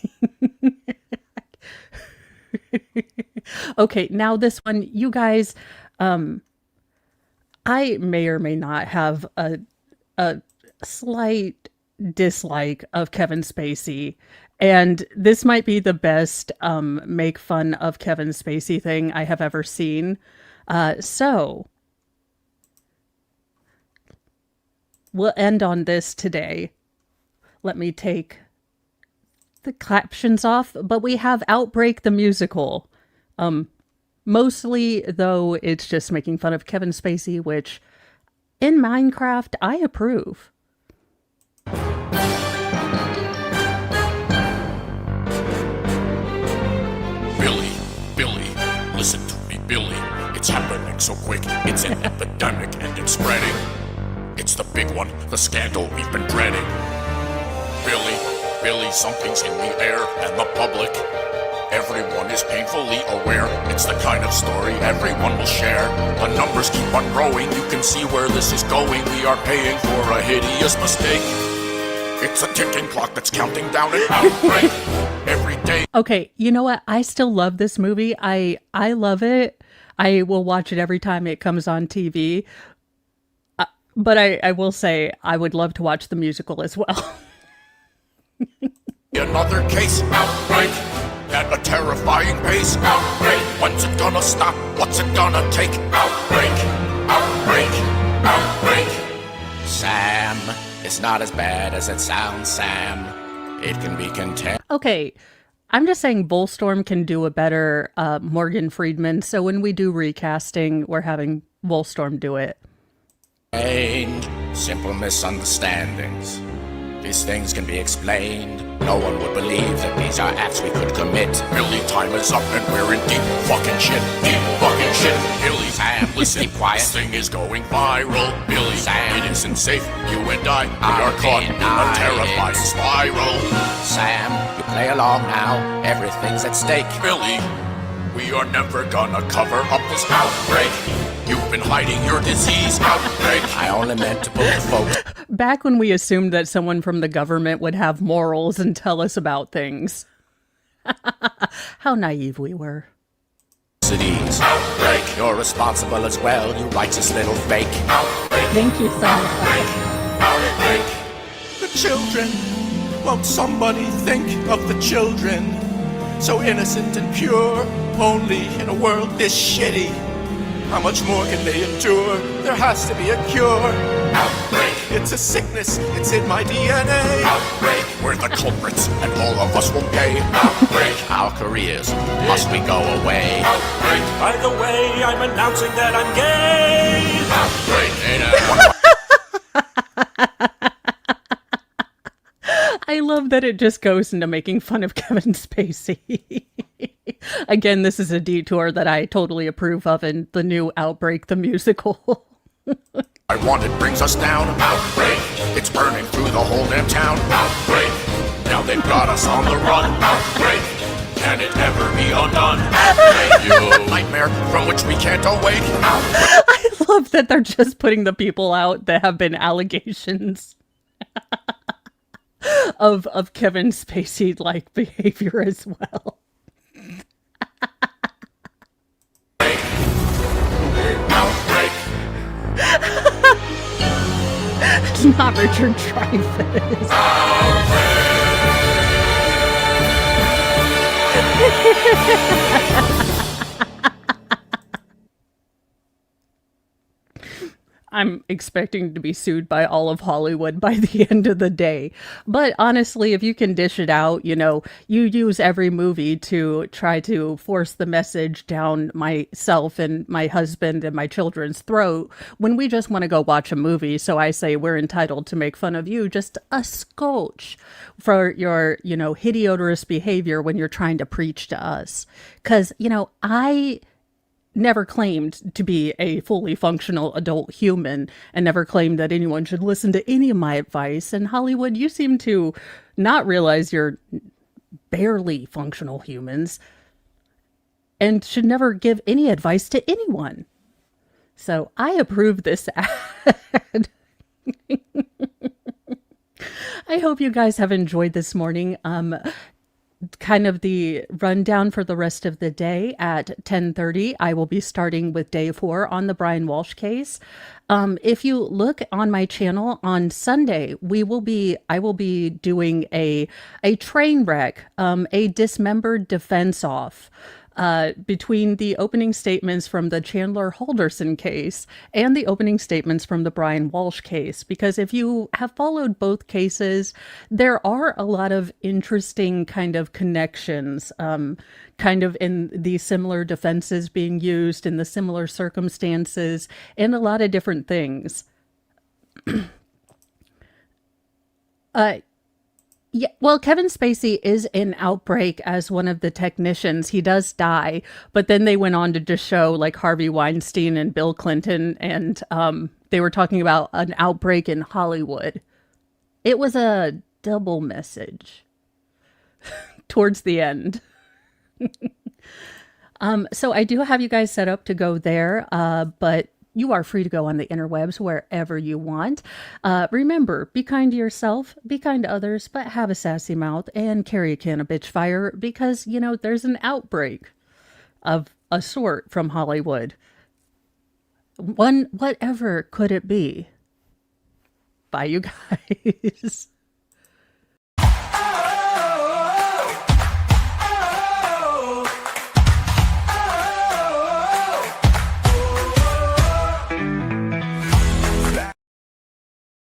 Okay, now this one, you guys, I may or may not have a slight dislike of Kevin Spacey. And this might be the best make fun of Kevin Spacey thing I have ever seen. So we'll end on this today. Let me take the captions off, but we have Outbreak the Musical. Mostly, though, it's just making fun of Kevin Spacey, which in Minecraft, I approve. Billy, listen to me, Billy. It's happening so quick, it's an epidemic and it's spreading. It's the big one, the scandal we've been dreading. Billy, something's in the air and the public. Everyone is painfully aware. It's the kind of story everyone will share. The numbers keep on growing, you can see where this is going. We are paying for a hideous mistake. It's a ticking clock that's counting down an outbreak every day. Okay, you know what? I still love this movie. I love it. I will watch it every time it comes on TV. But I will say I would love to watch the musical as well. Another case, outbreak, at a terrifying pace, outbreak. When's it gonna stop? What's it gonna take? Outbreak, outbreak, outbreak. Sam, it's not as bad as it sounds, Sam. It can be contained. Okay, I'm just saying Bullstorm can do a better Morgan Freeman. So when we do recasting, we're having Bullstorm do it. Simple misunderstandings. These things can be explained. No one would believe that these are acts we could commit. Billy, time is up and we're in deep fucking shit. Deep fucking shit. Billy, Sam, listen, quiet. This thing is going viral. Billy, Sam, it isn't safe. You and I, we are caught in a terrifying spiral. Sam, you play along now. Everything's at stake. Billy, we are never gonna cover up this outbreak. You've been hiding your disease, outbreak. I only meant to put the focus. Back when we assumed that someone from the government would have morals and tell us about things. How naive we were. Outbreak. You're responsible as well, you righteous little fake. Outbreak. Thank you so much. Outbreak. The children. Won't somebody think of the children? So innocent and pure, only in a world this shitty. How much more can they endure? There has to be a cure. Outbreak. It's a sickness, it's in my DNA. Outbreak. We're the culprits, and all of us will pay. Outbreak. Our careers, must we go away? Outbreak. By the way, I'm announcing that I'm gay. Outbreak. I love that it just goes into making fun of Kevin Spacey. Again, this is a detour that I totally approve of in the new Outbreak the Musical. I want it brings us down. Outbreak. It's burning through the whole damn town. Outbreak. Now they've got us on the run. Outbreak. Can it ever be undone? Outbreak. You nightmare from which we can't awake. Outbreak. I love that they're just putting the people out that have been allegations of Kevin Spacey-like behavior as well. It's not Richard Dreyfuss. I'm expecting to be sued by all of Hollywood by the end of the day. But honestly, if you can dish it out, you know, you use every movie to try to force the message down myself and my husband and my children's throat when we just want to go watch a movie. So I say we're entitled to make fun of you just a scotch for your, you know, hideous behavior when you're trying to preach to us. Because, you know, I never claimed to be a fully functional adult human and never claimed that anyone should listen to any of my advice. And Hollywood, you seem to not realize you're barely functional humans and should never give any advice to anyone. So I approve this ad. I hope you guys have enjoyed this morning. Kind of the rundown for the rest of the day. At 10:30, I will be starting with day 4 on the Brian Walsh case. If you look on my channel on Sunday, I will be doing a train wreck, a dismembered defense off. Between the opening statements from the Chandler Halderson case and the opening statements from the Brian Walsh case. Because if you have followed both cases, there are a lot of interesting kind of connections, kind of in the similar defenses being used in the similar circumstances and a lot of different things. Yeah, well, Kevin Spacey is in Outbreak as one of the technicians. He does die, but then they went on to just show like Harvey Weinstein and Bill Clinton, and they were talking about an outbreak in Hollywood. It was a double message towards the end. So I do have you guys set up to go there, but you are free to go on the interwebs wherever you want. Remember, be kind to yourself, be kind to others, but have a sassy mouth and carry a can of bitch fire because, you know, there's an outbreak of a sort from Hollywood. Whatever could it be? Bye, you guys.